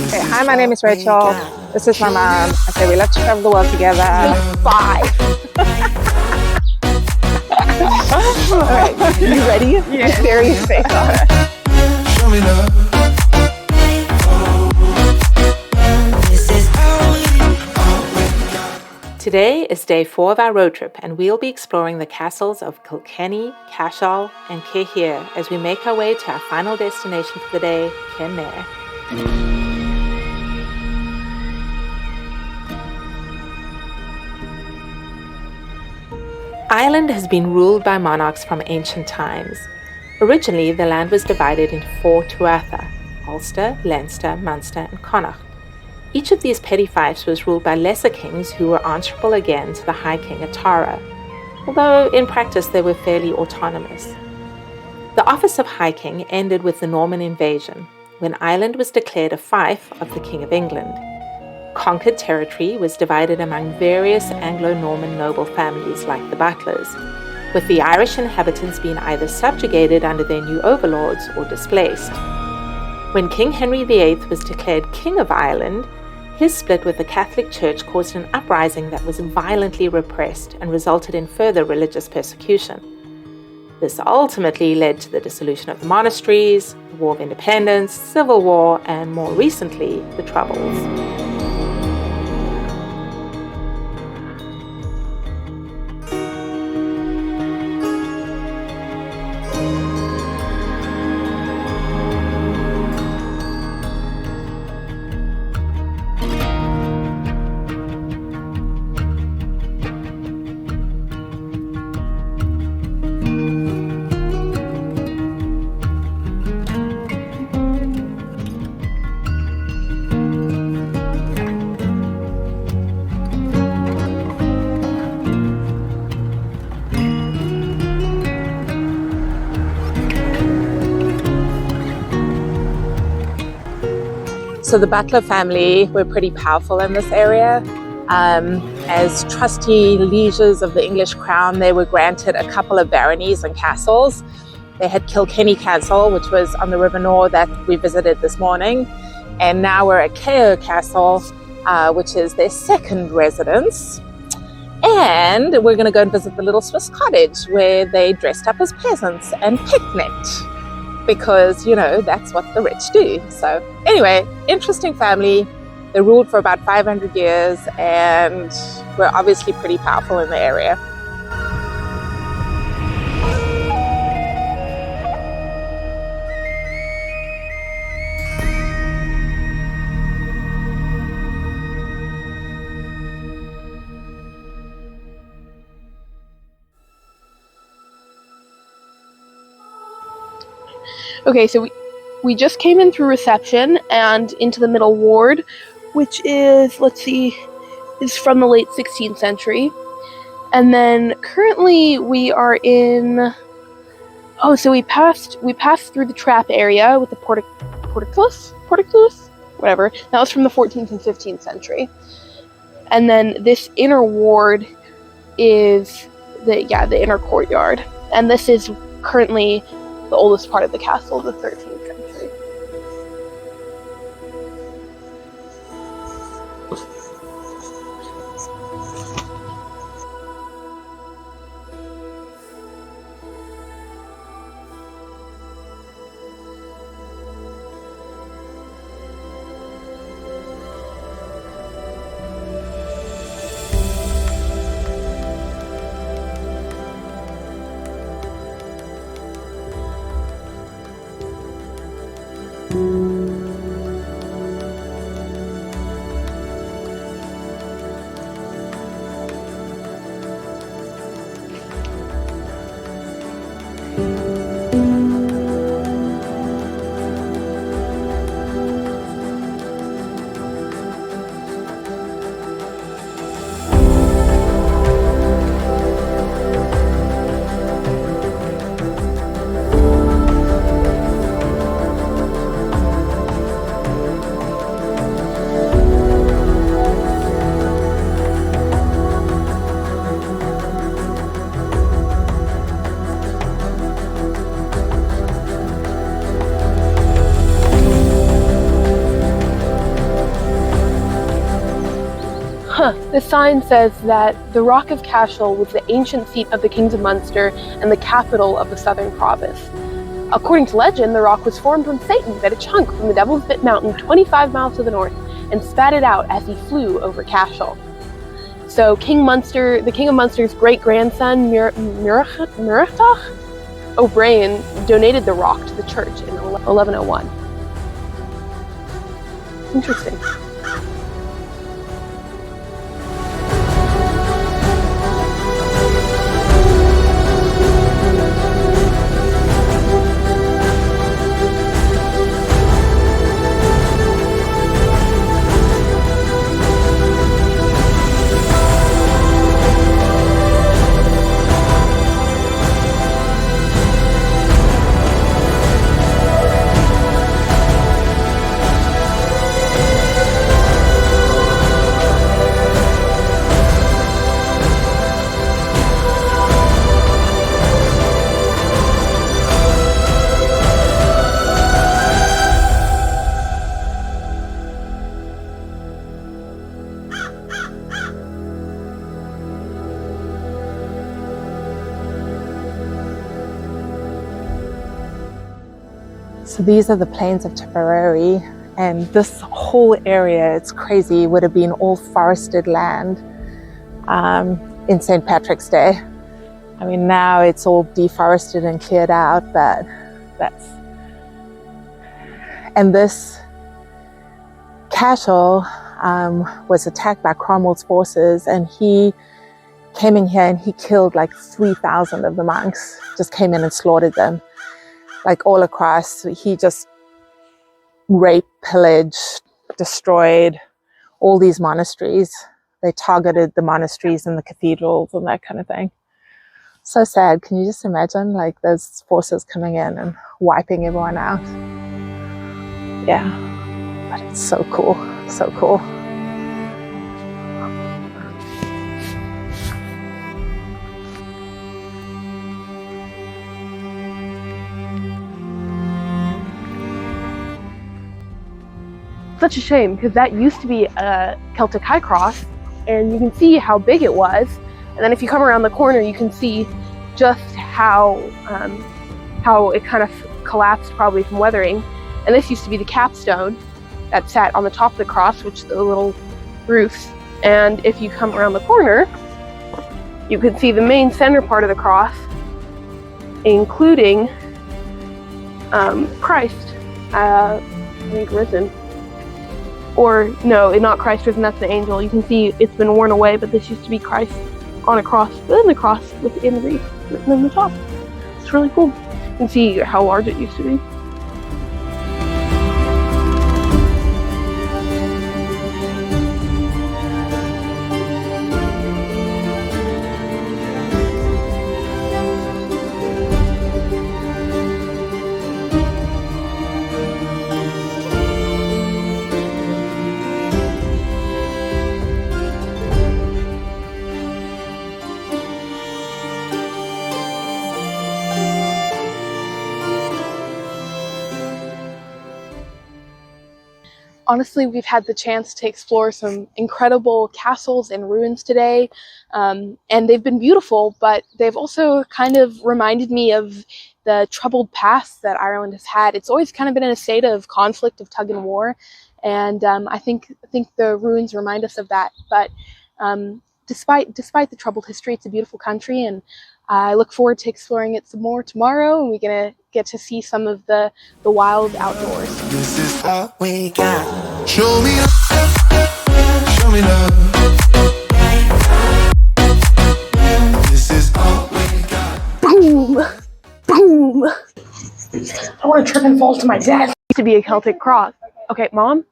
Okay, hi, my name is Rachel. This is my mom. Okay, we love to travel the world together. 5. All right, you ready? Yes. You're very safe. Show me love. Today is day 4 of our road trip, and we'll be exploring the castles of Kilkenny, Cashel, and Cahir as we make our way to our final destination for the day, Kenmare. Ireland has been ruled by monarchs from ancient times. Originally, the land was divided into 4 tuatha: Ulster, Leinster, Munster, and Connacht. Each of these petty fiefs was ruled by lesser kings who were answerable again to the High King at Tara, although in practice they were fairly autonomous. The office of High King ended with the Norman invasion, when Ireland was declared a fief of the King of England. Conquered territory was divided among various Anglo-Norman noble families like the Butlers, with the Irish inhabitants being either subjugated under their new overlords or displaced. When King Henry VIII was declared King of Ireland, his split with the Catholic Church caused an uprising that was violently repressed and resulted in further religious persecution. This ultimately led to the dissolution of the monasteries, the War of Independence, Civil War, and more recently, the Troubles. So the Butler family were pretty powerful in this area. As trusty lieges of the English crown, they were granted a couple of baronies and castles. They had Kilkenny Castle, which was on the River Nore that we visited this morning. And now we're at Cahir Castle, which is their second residence. And we're going to go and visit the little Swiss cottage where they dressed up as peasants and picnicked. Because, you know, that's what the rich do. So anyway, interesting family. They ruled for about 500 years and were obviously pretty powerful in the area. Okay, so we just came in through reception and into the middle ward, which is, is from the late 16th century. And then currently we are in... Oh, so we passed through the trap area with the portcullis? Whatever. That was from the 14th and 15th century. And then this inner ward is the inner courtyard. And this is currently the oldest part of the castle, the 13th century. This sign says that the Rock of Cashel was the ancient seat of the kings of Munster and the capital of the southern province. According to legend, the rock was formed when Satan bit a chunk from the Devil's Bit Mountain 25 miles to the north and spat it out as he flew over Cashel. So the King of Munster's great-grandson, Muircheartaigh O'Brien, donated the rock to the church in 1101. Interesting. So these are the plains of Tipperary, and this whole area, it's crazy, would have been all forested land in St. Patrick's Day. I mean, now it's all deforested and cleared out, but and this Cashel was attacked by Cromwell's forces, and he came in here and he killed like 3,000 of the monks, just came in and slaughtered them. Like all across, he just raped, pillaged, destroyed all these monasteries. They targeted the monasteries and the cathedrals and that kind of thing. So sad. Can you just imagine like those forces coming in and wiping everyone out? Yeah, but it's so cool, so cool. Such a shame, because that used to be a Celtic high cross, and you can see how big it was. And then if you come around the corner, you can see just how it kind of collapsed, probably from weathering. And this used to be the capstone that sat on the top of the cross, which the little roofs. And if you come around the corner, you can see the main center part of the cross, including Christ, I think risen. Or no, not Christ risen, that's the angel. You can see it's been worn away, but this used to be Christ on a cross, within the cross, within the wreath, written in the top. It's really cool. You can see how large it used to be. Honestly, we've had the chance to explore some incredible castles and ruins today, and they've been beautiful, but they've also kind of reminded me of the troubled past that Ireland has had. It's always kind of been in a state of conflict, of tug and war, and I think the ruins remind us of that. But despite the troubled history, it's a beautiful country, and I look forward to exploring it some more tomorrow, and we're gonna get to see some of the wild outdoors. This is all we got. Show me love. Show me love. This is all we got. Boom! Boom! I want to trip and fall to my death. Used to be a Celtic cross. Okay, Mom,